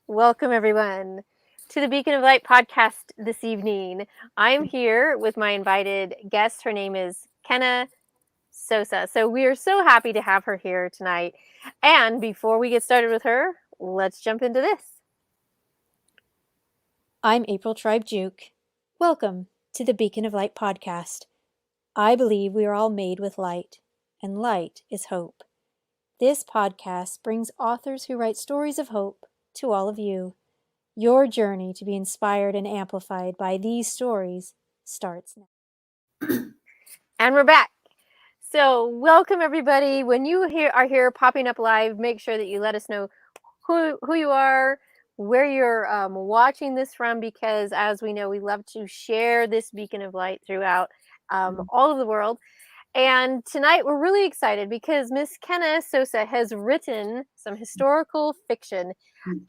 Welcome, everyone, to the Beacon of Light podcast this evening. I'm here with my invited guest. Her name is Kena Sosa. So we are so happy to have her here tonight. And before we get started with her, let's jump into this. I'm April Tribe Juke. Welcome to the Beacon of Light podcast. I believe we are all made with light, and light is hope. This podcast brings authors who write stories of hope to all of you. Your journey to be inspired and amplified by these stories starts now. And we're back. So welcome, everybody. When you are here popping up live, make sure that you let us know who you are, where you're watching this from, because as we know, we love to share this beacon of light throughout all of the world. And tonight we're really excited because Miss Kena Sosa has written some historical fiction,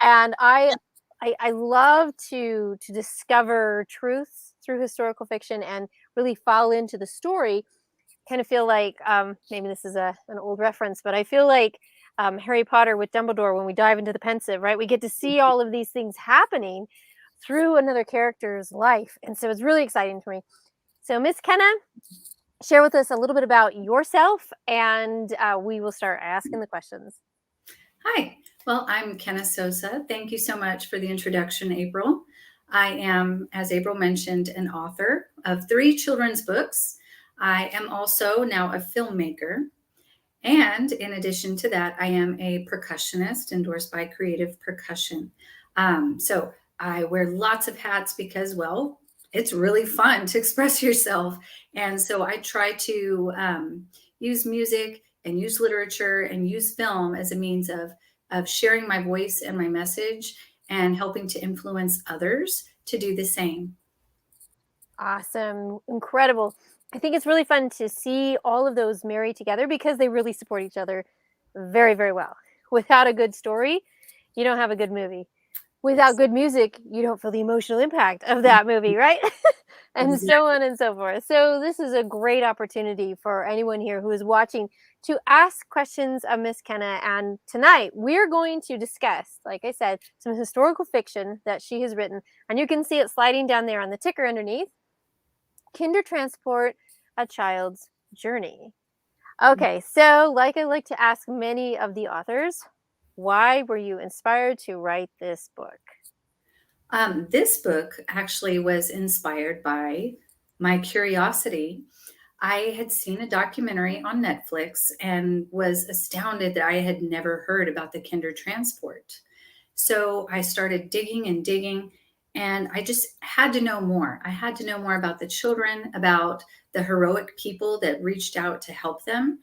and I love to discover truths through historical fiction and really fall into the story. Kind of feel like maybe this is an old reference, but I feel like Harry Potter with Dumbledore when we dive into the pensive, right? We get to see all of these things happening through another character's life, and so it's really exciting for me. So Miss Kena, share with us a little bit about yourself, and we will start asking the questions. Hi, well, I'm Kena Sosa. Thank you so much for the introduction, April. I am, as April mentioned, an author of 3 children's books. I am also now a filmmaker. And in addition to that, I am a percussionist endorsed by Creative Percussion. So I wear lots of hats because, well, it's really fun to express yourself. And so I try to use music and use literature and use film as a means of sharing my voice and my message and helping to influence others to do the same. Awesome. Incredible. I think it's really fun to see all of those marry together because they really support each other very, very well. Without a good story, you don't have a good movie. Without good music, you don't feel the emotional impact of that movie, right? And so on and so forth. So this is a great opportunity for anyone here who is watching to ask questions of Miss Kena. And tonight we're going to discuss, like I said, some historical fiction that she has written. And you can see it sliding down there on the ticker underneath. Kindertransport, a child's journey. Okay, so like I like to ask many of the authors, why were you inspired to write this book? This book actually was inspired by my curiosity. I had seen a documentary on Netflix and was astounded that I had never heard about the Kindertransport. So I started digging and digging, and I just had to know more. I had to know more about the children, about the heroic people that reached out to help them.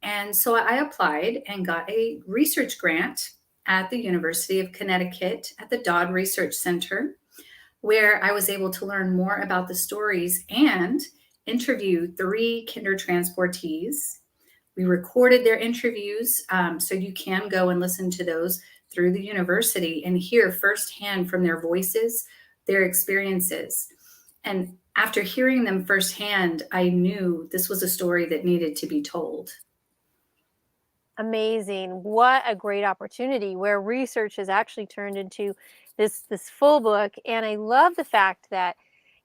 And so I applied and got a research grant at the University of Connecticut at the Dodd Research Center, where I was able to learn more about the stories and interview 3 Kindertransportees. We recorded their interviews, so you can go and listen to those through the university and hear firsthand from their voices, their experiences. And after hearing them firsthand, I knew this was a story that needed to be told. Amazing. What a great opportunity where research has actually turned into this full book. And I love the fact that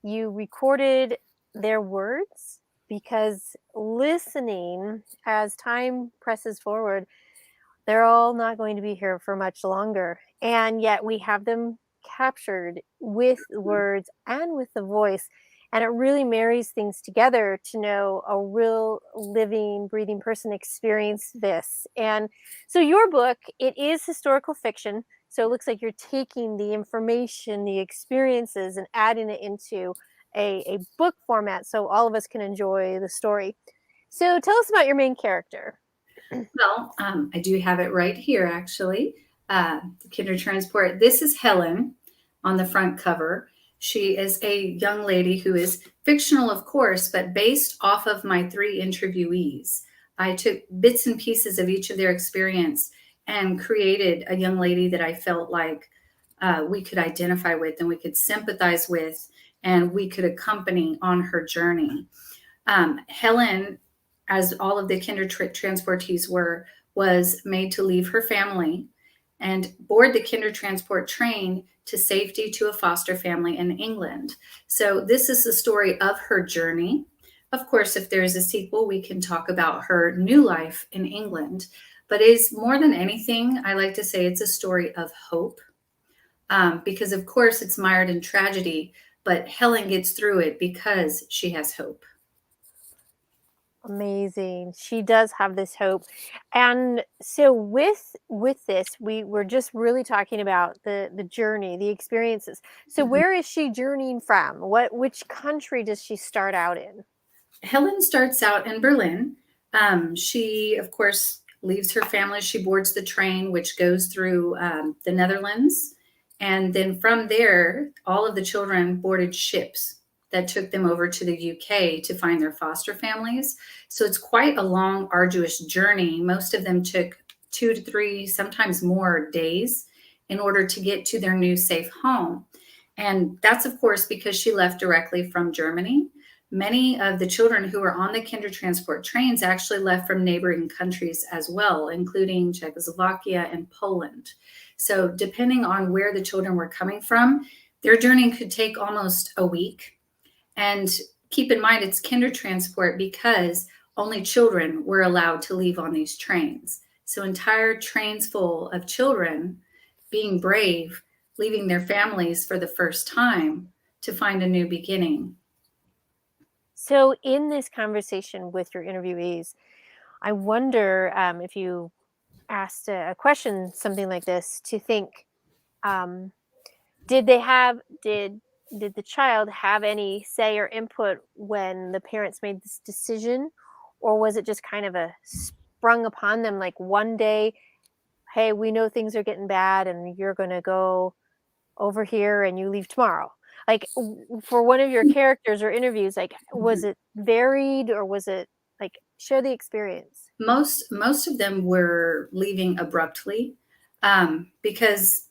you recorded their words, because listening as time presses forward, they're all not going to be here for much longer. And yet we have them captured with words and with the voice. And it really marries things together to know a real living, breathing person experienced this. And so your book, it is historical fiction. So it looks like you're taking the information, the experiences, and adding it into a book format so all of us can enjoy the story. So tell us about your main character. Well, I do have it right here, actually. The Kindertransport. This is Helen on the front cover. She is a young lady who is fictional, of course, but based off of my 3 interviewees. I took bits and pieces of each of their experience and created a young lady that I felt like we could identify with and we could sympathize with and we could accompany on her journey. Helen, as all of the Kindertransportees were, was made to leave her family and board the Kindertransport train to safety to a foster family in England. So this is the story of her journey. Of course, if there's a sequel, we can talk about her new life in England. But it's more than anything, I like to say it's a story of hope. Because of course it's mired in tragedy, but Helen gets through it because she has hope. Amazing. She does have this hope. And so with this, we were just really talking about the journey, the experiences. So where is she journeying from? Which country does she start out in? Helen starts out in Berlin. She, of course, leaves her family. She boards the train, which goes through the Netherlands. And then from there, all of the children boarded ships that took them over to the UK to find their foster families. So it's quite a long, arduous journey. Most of them took 2 to 3, sometimes more days in order to get to their new safe home. And that's, of course, because she left directly from Germany. Many of the children who were on the Kindertransport trains actually left from neighboring countries as well, including Czechoslovakia and Poland. So depending on where the children were coming from, their journey could take almost a week. And keep in mind, it's Kindertransport because only children were allowed to leave on these trains. So entire trains full of children being brave, leaving their families for the first time to find a new beginning. So in this conversation with your interviewees, I wonder if you asked a question, something like this, to think, did the child have any say or input when the parents made this decision? Or was it just kind of a sprung upon them, like one day, hey, we know things are getting bad and you're going to go over here and you leave tomorrow? Like for one of your characters or interviews, like was it varied or was it like share the experience? Most of them were leaving abruptly because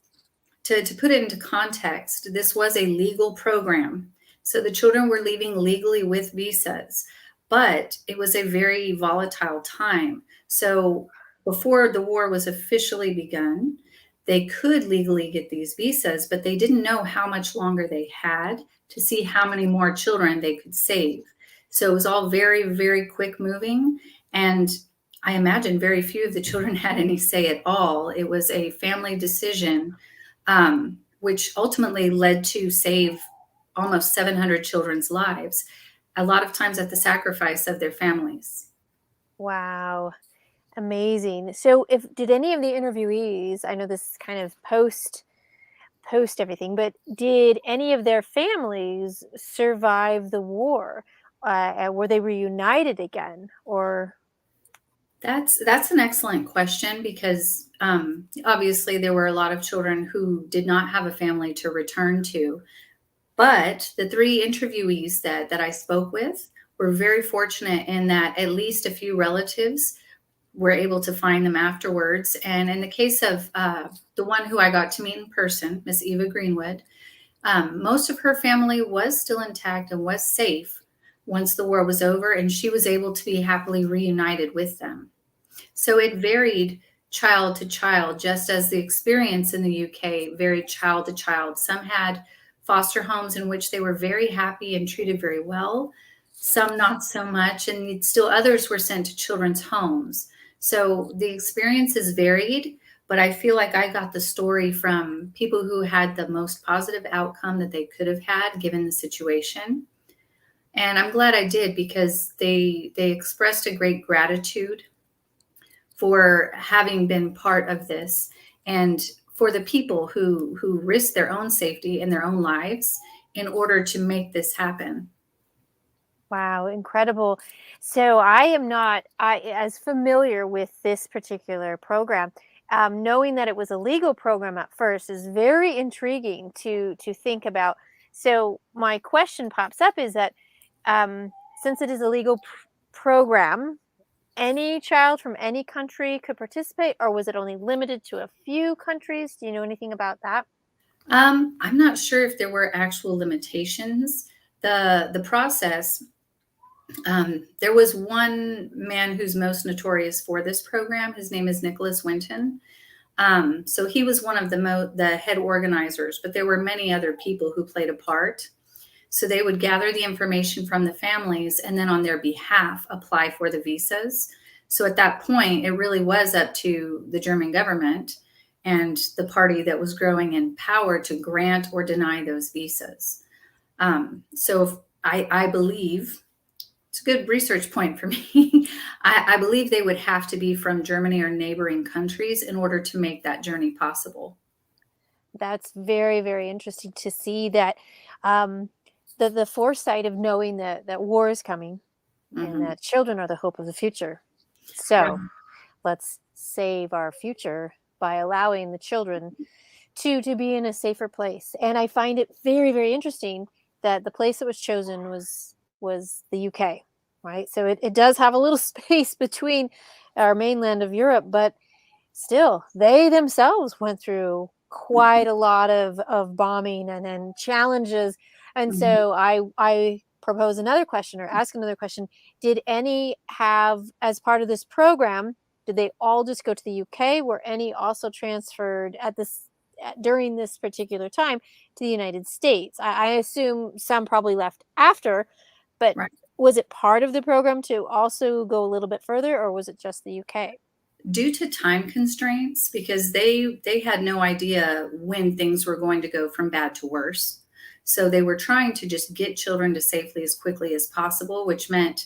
to put it into context, this was a legal program. So the children were leaving legally with visas, but it was a very volatile time. So before the war was officially begun, they could legally get these visas, but they didn't know how much longer they had to see how many more children they could save. So it was all very, very quick moving. And I imagine very few of the children had any say at all. It was a family decision, which ultimately led to save almost 700 children's lives, a lot of times at the sacrifice of their families. Wow. Amazing. So did any of the interviewees, I know this is kind of post everything, but did any of their families survive the war? Were they reunited again, or? That's an excellent question because obviously there were a lot of children who did not have a family to return to. But the 3 interviewees that I spoke with were very fortunate in that at least a few relatives were able to find them afterwards. And in the case of the one who I got to meet in person, Miss Eva Greenwood, most of her family was still intact and was safe once the war was over, and she was able to be happily reunited with them. So it varied child to child, just as the experience in the UK varied child to child. Some had foster homes in which they were very happy and treated very well, some not so much, and still others were sent to children's homes. So the experiences varied, but I feel like I got the story from people who had the most positive outcome that they could have had given the situation. And I'm glad I did because they expressed a great gratitude for having been part of this and for the people who risked their own safety and their own lives in order to make this happen. Wow, incredible. So I am not as familiar with this particular program. Knowing that it was a legal program at first is very intriguing to think about. So my question pops up is that since it is a legal program, any child from any country could participate, or was it only limited to a few countries? Do you know anything about that? I'm not sure if there were actual limitations. The process, there was one man who's most notorious for this program. His name is Nicholas Winton. So he was one of the head organizers, but there were many other people who played a part. So they would gather the information from the families and then on their behalf apply for the visas. So at that point, it really was up to the German government and the party that was growing in power to grant or deny those visas. So I believe, it's a good research point for me. I believe they would have to be from Germany or neighboring countries in order to make that journey possible. That's very, very interesting to see that the foresight of knowing that war is coming and that children are the hope of the future. So let's save our future by allowing the children to be in a safer place. And I find it very, very interesting that the place that was chosen was the UK, right? So it does have a little space between our mainland of Europe, but still, they themselves went through quite a lot of bombing and challenges. And so I propose another question or ask another question. Did any have, as part of this program, did they all just go to the UK? Were any also transferred during this particular time to the United States? I assume some probably left after, but Right. was it part of the program to also go a little bit further, or was it just the UK? Due to time constraints, because they had no idea when things were going to go from bad to worse. So they were trying to just get children to safely as quickly as possible, which meant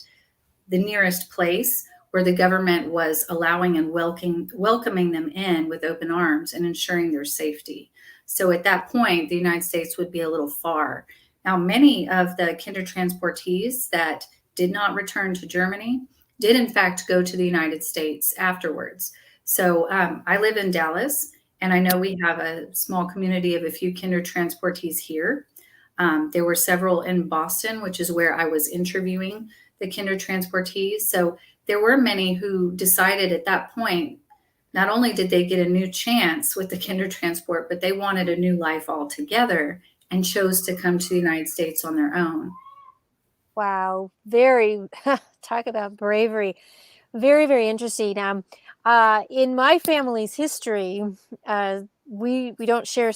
the nearest place where the government was allowing and welcoming them in with open arms and ensuring their safety. So at that point, the United States would be a little far. Now, many of the Kindertransport-As that did not return to Germany did in fact go to the United States afterwards. So I live in Dallas, and I know we have a small community of a few Kindertransport-As here. There were several in Boston, which is where I was interviewing the Kindertransport-As. So there were many who decided at that point, not only did they get a new chance with the Kindertransport, but they wanted a new life altogether and chose to come to the United States on their own. Wow, very talk about bravery. Very, very interesting. In my family's history, we don't share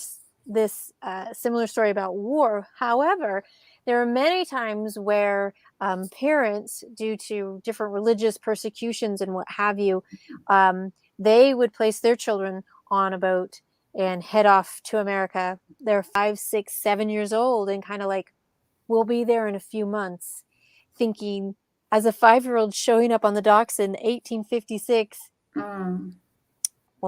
this similar story about war. However, there are many times where parents, due to different religious persecutions and what have you, they would place their children on a boat and head off to America. They're 5, 6, 7 years old and kind of like, we'll be there in a few months, thinking as a 5-year-old showing up on the docks in 1856, what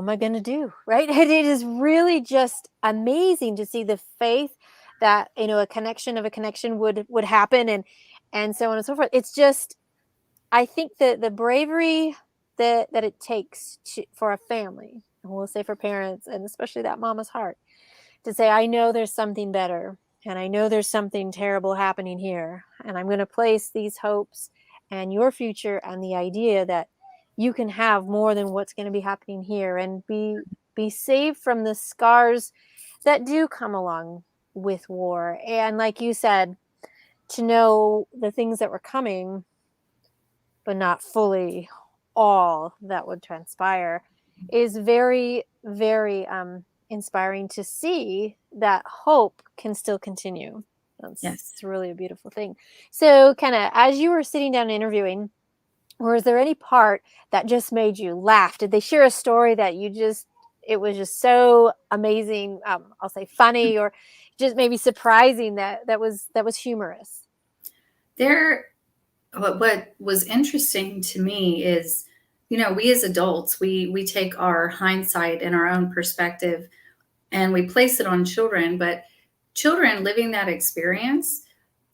am I going to do? Right. And it is really just amazing to see the faith that, a connection of a connection would happen and so on and so forth. It's just, I think that the bravery that it takes for a family, and we'll say for parents, and especially that mama's heart, to say, I know there's something better. And I know there's something terrible happening here. And I'm going to place these hopes and your future and the idea that you can have more than what's going to be happening here and be saved from the scars that do come along with war. And like you said, to know the things that were coming, but not fully all that would transpire, is very, very inspiring to see that hope can still continue. It's really a beautiful thing. So Kena, as you were sitting down and interviewing, was there any part that just made you laugh? Did they share a story that it was just so amazing, I'll say funny, or just maybe surprising that was humorous? What was interesting to me is, we as adults, we take our hindsight and our own perspective and we place it on children, but children living that experience,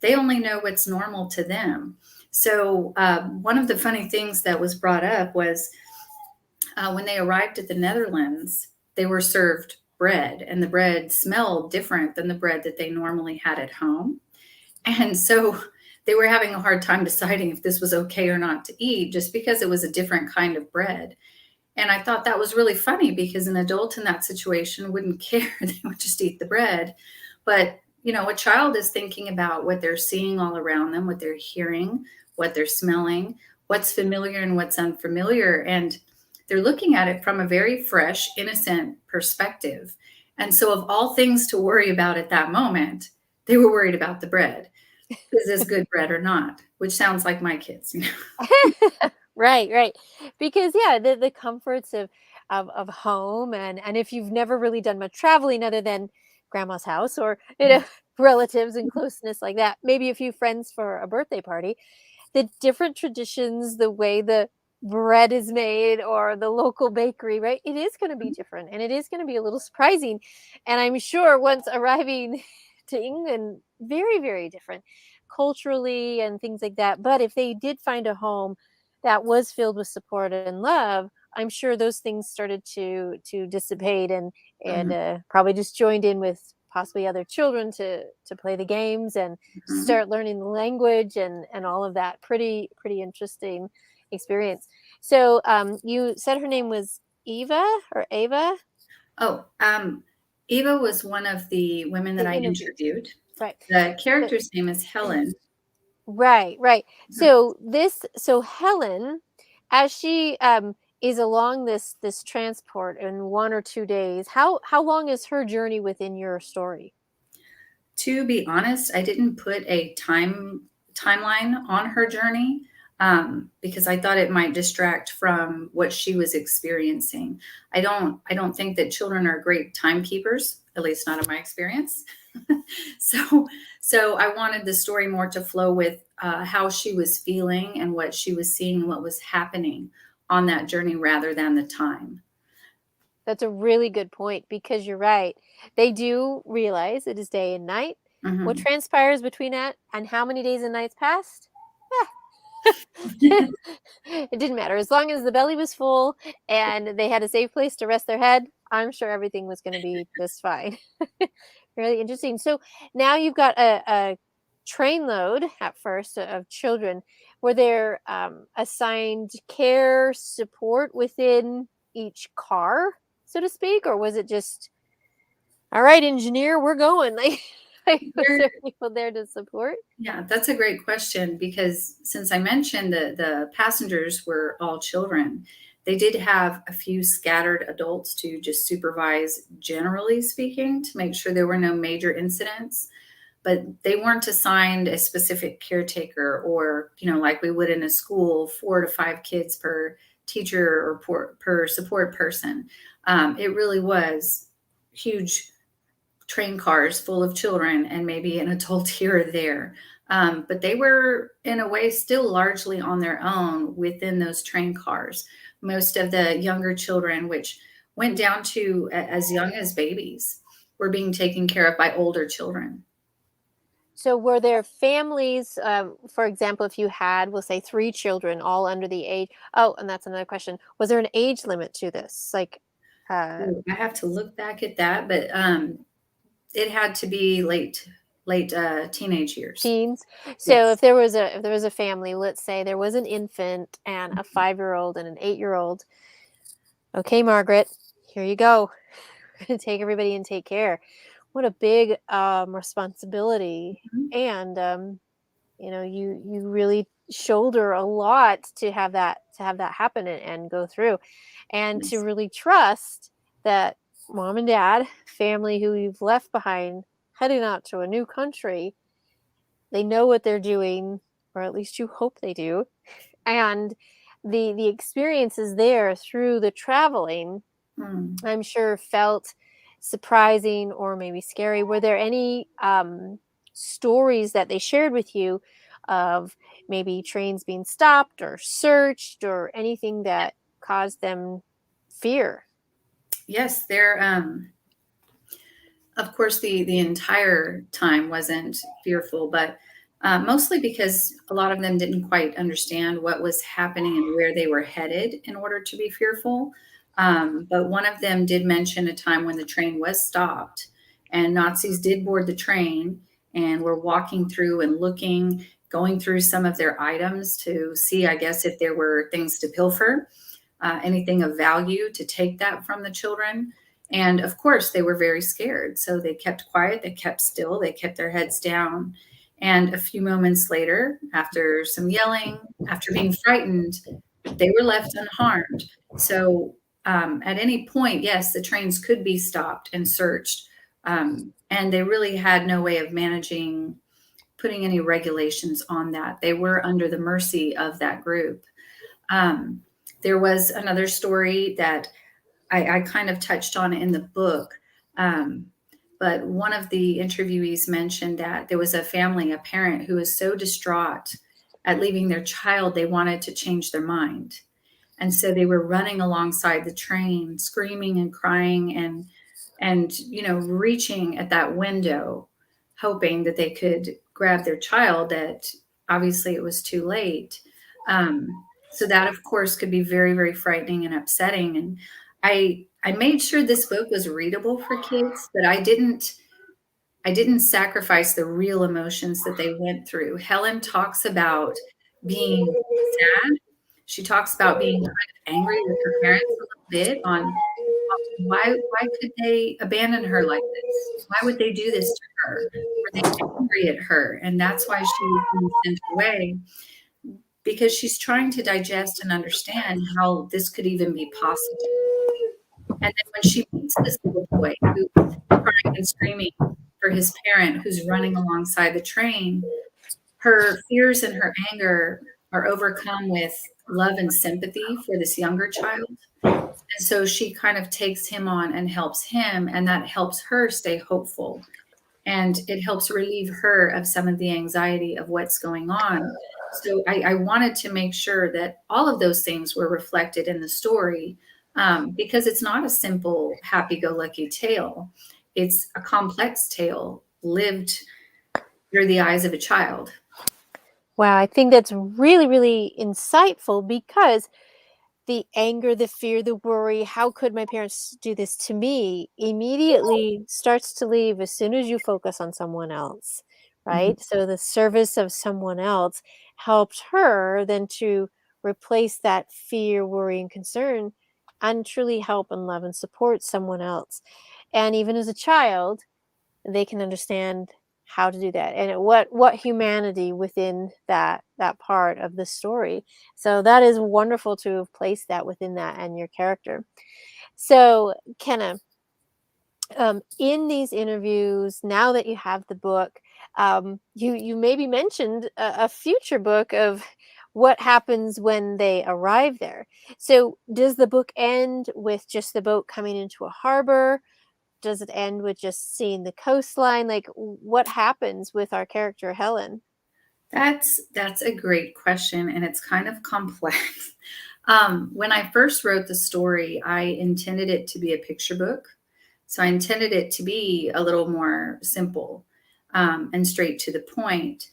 they only know what's normal to them. So one of the funny things that was brought up was when they arrived at the Netherlands, they were served bread, and the bread smelled different than the bread that they normally had at home. And so they were having a hard time deciding if this was okay or not to eat, just because it was a different kind of bread. And I thought that was really funny because an adult in that situation wouldn't care. They would just eat the bread. But, a child is thinking about what they're seeing all around them, what they're hearing, what they're smelling, what's familiar and what's unfamiliar. And they're looking at it from a very fresh, innocent perspective. And so, of all things to worry about at that moment, they were worried about the bread. Is this good bread or not? Which sounds like my kids. Right. Because yeah, the comforts of home, and if you've never really done much traveling other than grandma's house, or relatives and closeness like that, maybe a few friends for a birthday party, the different traditions, the way the bread is made or the local bakery, right? It is going to be different, and it is going to be a little surprising. And I'm sure once arriving to England, very, very different culturally and things like that. But if they did find a home that was filled with support and love, I'm sure those things started to dissipate, and Mhm, probably just joined in with possibly other children to play the games and mhm. start learning the language and all of that. Pretty interesting experience. So you said her name was Eva or Ava? Oh, Eva was one of the women that The I interviews, interviewed. right? The So, character's name is Helen. right. Mhm. So Helen, as she is along this transport in 1 or 2 days, how long is her journey within your story? To be honest, I didn't put a timeline on her journey, because I thought it might distract from what she was experiencing. I don't think that children are great timekeepers, at least not in my experience. so so I wanted the story more to flow with how she was feeling and what she was seeing, what was happening on that journey, rather than the time. That's a really good point, because you're right. They do realize it is day and night. What Mhm. transpires between that and how many days and nights passed? It didn't matter. As long as the belly was full and they had a safe place to rest their head, I'm sure everything was going to be just fine. Really interesting. So now you've got a train load at first of children. Were there assigned care support within each car, so to speak, or was it just, all right, engineer, we're going? Like was There there people there to support? Yeah, that's a great question, because since I mentioned that the passengers were all children, they did have a few scattered adults to just supervise, generally speaking, to make sure there were no major incidents. But they weren't assigned a specific caretaker, or, like we would in a school, 4 to 5 kids per teacher or per support person. It really was huge train cars full of children and maybe an adult here or there. But they were, in a way, still largely on their own within those train cars. Most of the younger children, which went down to as young as babies, were being taken care of by older children. So were there families, for example, if you had, we'll say, 3 children all under the age, oh, and that's another question. Was there an age limit to this? Like, uh, Ooh, I have to look back at that, but it had to be late teenage years. teens? So Yes. if there was a family, let's say there was an infant and a 5-year-old and an 8-year-old. Okay, Margaret, here you go. We're gonna take everybody and take care. What a big responsibility. Mhm. And you really shoulder a lot to have that happen and go through, and to Yes. really trust that mom and dad, family who you've left behind, heading out to a new country, they know what they're doing, or at least you hope they do. And the experiences there through the traveling, Mm. I'm sure, felt surprising or maybe scary. Were there any stories that they shared with you of maybe trains being stopped or searched, or anything that caused them fear? Yes, there. Of course, the entire time wasn't fearful, but mostly because a lot of them didn't quite understand what was happening and where they were headed in order to be fearful. But one of them did mention a time when the train was stopped and Nazis did board the train and were walking through and looking, going through some of their items to see, I guess, if there were things to pilfer, anything of value to take that from the children. And of course, they were very scared. So they kept quiet, they kept still, they kept their heads down. And a few moments later, after some yelling, after being frightened, they were left unharmed. So at any point, yes, the trains could be stopped and searched. And they really had no way of putting any regulations on that. They were under the mercy of that group. There was another story that I kind of touched on in the book. But one of the interviewees mentioned that there was a family, a parent who was so distraught at leaving their child, they wanted to change their mind. And so they were running alongside the train, screaming and crying and reaching at that window, hoping that they could grab their child, that obviously it was too late. So that, of course, could be very, very frightening and upsetting. And I made sure this book was readable for kids, but I didn't sacrifice the real emotions that they went through. Helen talks about being sad. She talks about being kind of angry with her parents a little bit on why could they abandon her like this? Why would they do this to her? Were they angry at her? And that's why she was being sent away, because she's trying to digest and understand how this could even be possible. And then when she meets this little boy who's crying and screaming for his parent who's running alongside the train, her fears and her anger are overcome with love and sympathy for this younger child. And so she kind of takes him on and helps him, and that helps her stay hopeful. And it helps relieve her of some of the anxiety of what's going on. So I wanted to make sure that all of those things were reflected in the story, because it's not a simple happy-go-lucky tale. It's a complex tale lived through the eyes of a child. Wow, I think that's really, really insightful, because the anger, the fear, the worry, how could my parents do this to me, immediately starts to leave as soon as you focus on someone else, right? Mhm. So the service of someone else helped her then to replace that fear, worry, and concern, and truly help and love and support someone else. And even as a child, they can understand how to do that, and what humanity within that part of the story. So that is wonderful to have placed that within that and your character. So Kenna, in these interviews, now that you have the book, you maybe mentioned a future book of what happens when they arrive there. So does the book end with just the boat coming into a harbor? Does it end with just seeing the coastline? Like, what happens with our character Helen? That's a great question, and it's kind of complex. When I first wrote the story, I intended it to be a picture book. So I intended it to be a little more simple, and straight to the point.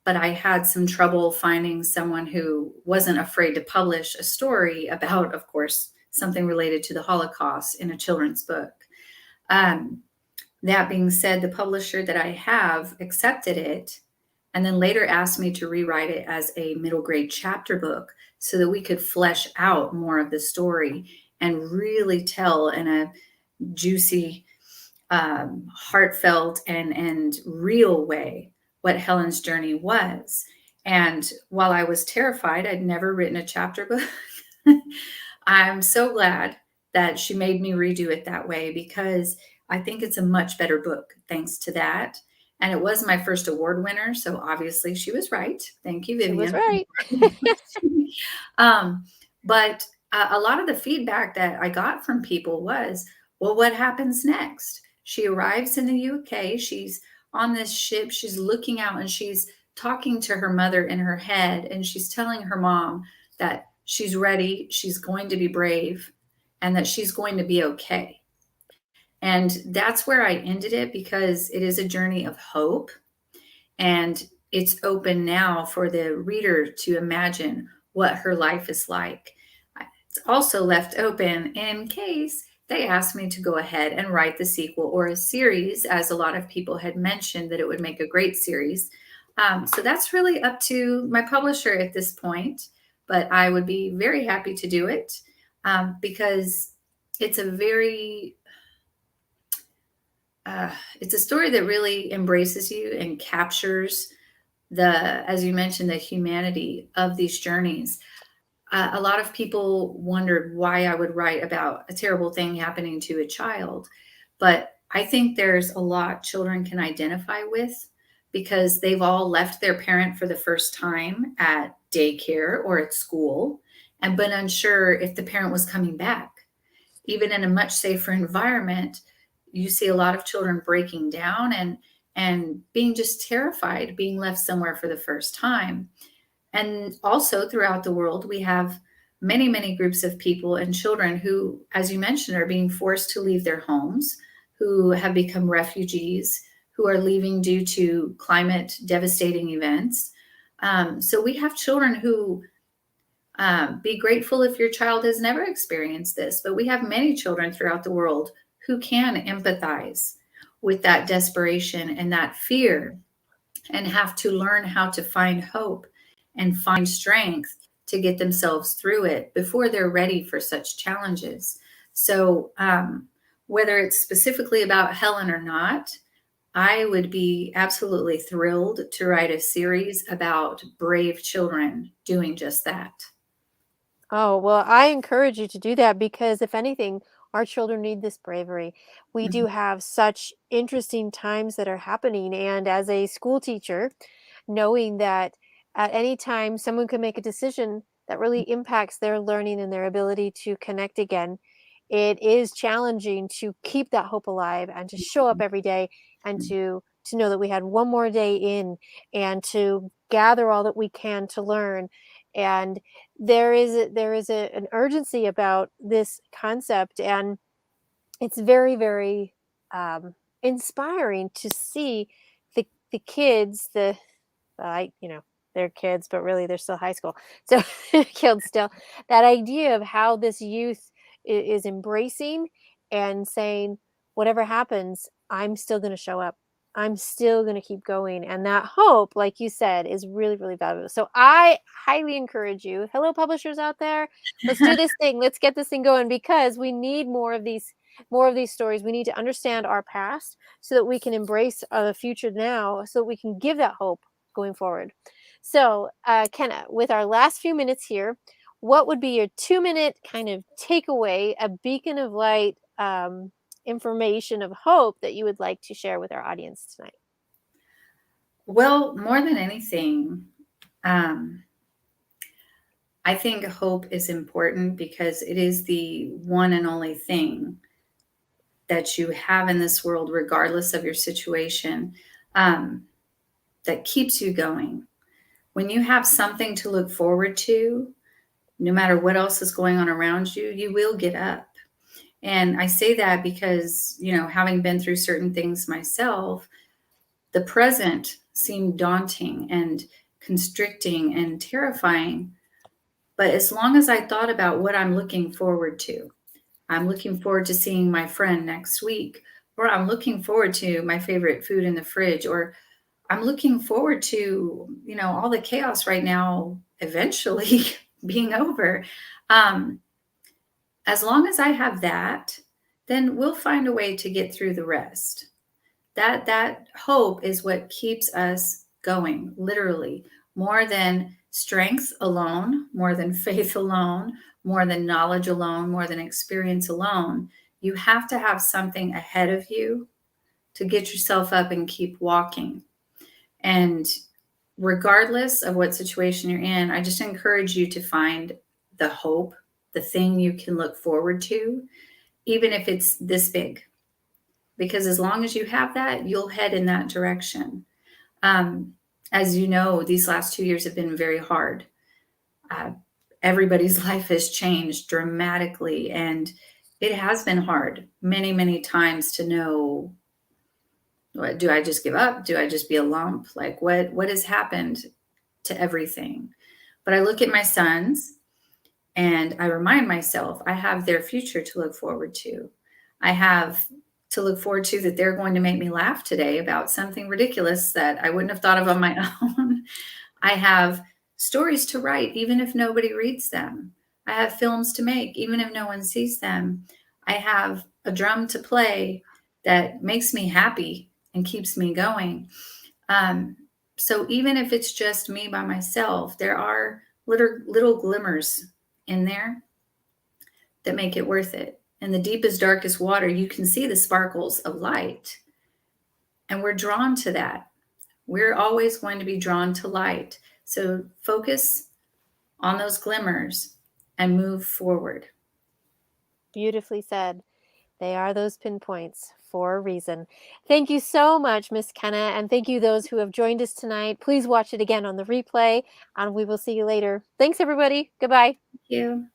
But I had some trouble finding someone who wasn't afraid to publish a story about, of course, something related to the Holocaust in a children's book. Um, that being said, the publisher that I have accepted it, and then later asked me to rewrite it as a middle grade chapter book so that we could flesh out more of the story and really tell in a juicy, heartfelt, and real way what Helen's journey was. And while I was terrified, I'd never written a chapter book. I'm so glad that she made me redo it that way, because I think it's a much better book thanks to that. And it was my first award winner. So obviously she was right. Thank you, It was Vivian. right. um, but a lot of the feedback that I got from people was, well, what happens next? She arrives in the UK. She's on this ship. She's looking out and she's talking to her mother in her head. And she's telling her mom that she's ready, she's going to be brave, and that she's going to be okay. And that's where I ended it, because it is a journey of hope. And it's open now for the reader to imagine what her life is like. It's also left open in case they asked me to go ahead and write the sequel or a series, as a lot of people had mentioned that it would make a great series. So that's really up to my publisher at this point, but I would be very happy to do it, because it's a very it's a story that really embraces you and captures as you mentioned, the humanity of these journeys. A lot of people wondered why I would write about a terrible thing happening to a child. But I think there's a lot children can identify with because they've all left their parent for the first time at daycare or at school and been unsure if the parent was coming back. Even in a much safer environment, you see a lot of children breaking down and being just terrified, being left somewhere for the first time. And also throughout the world, we have many, many groups of people and children who, as you mentioned, are being forced to leave their homes, who have become refugees, who are leaving due to climate devastating events. So we have children who be grateful if your child has never experienced this, but we have many children throughout the world who can empathize with that desperation and that fear and have to learn how to find hope and find strength to get themselves through it before they're ready for such challenges. So whether it's specifically about Helen or not, I would be absolutely thrilled to write a series about brave children doing just that. Oh, well, I encourage you to do that because if anything, our children need this bravery. We do have such interesting times that are happening. And as a school teacher, knowing that at any time someone can make a decision that really impacts their learning and their ability to connect again, it is challenging to keep that hope alive and to show up every day and to know that we had one more day in and to gather all that we can to learn. And an urgency about this concept, and it's very, very inspiring to see the kids, they're kids, but really they're still high school, so kids still. That idea of how this youth is embracing and saying, whatever happens, I'm still going to show up. I'm still going to keep going. And that hope, like you said, is really, really valuable. So I highly encourage you, hello publishers out there, let's do this thing. Let's get this thing going because we need more of these stories. We need to understand our past so that we can embrace the future now, so that we can give that hope going forward. So, Kena, with our last few minutes here, what would be your 2-minute kind of takeaway, a beacon of light, information of hope that you would like to share with our audience tonight? Well, more than anything, I think hope is important because it is the one and only thing that you have in this world, regardless of your situation, that keeps you going. When you have something to look forward to, no matter what else is going on around you, you will get up. And I say that because, having been through certain things myself, the present seemed daunting and constricting and terrifying. But as long as I thought about what I'm looking forward to, I'm looking forward to seeing my friend next week, or I'm looking forward to my favorite food in the fridge, or I'm looking forward to, all the chaos right now eventually being over. As long as I have that, then we'll find a way to get through the rest. That hope is what keeps us going, literally, more than strength alone, more than faith alone, more than knowledge alone, more than experience alone. You have to have something ahead of you to get yourself up and keep walking. And regardless of what situation you're in, I just encourage you to find the hope, the thing you can look forward to, even if it's this big. Because as long as you have that, you'll head in that direction. As you know, these last 2 years have been very hard. Everybody's life has changed dramatically, and it has been hard many, many times to know, do I just give up? Do I just be a lump? Like what has happened to everything? But I look at my sons and I remind myself I have their future to look forward to. I have to look forward to that they're going to make me laugh today about something ridiculous that I wouldn't have thought of on my own. I have stories to write, even if nobody reads them. I have films to make, even if no one sees them. I have a drum to play that makes me happy and keeps me going. So even if it's just me by myself, there are little glimmers in there that make it worth it. In the deepest, darkest water, you can see the sparkles of light. And we're drawn to that. We're always going to be drawn to light. So focus on those glimmers and move forward. Beautifully said. They are those pinpoints for a reason. Thank you so much, Miss Kena, and thank you those who have joined us tonight. Please watch it again on the replay, and we will see you later. Thanks, everybody. Goodbye. Thank you.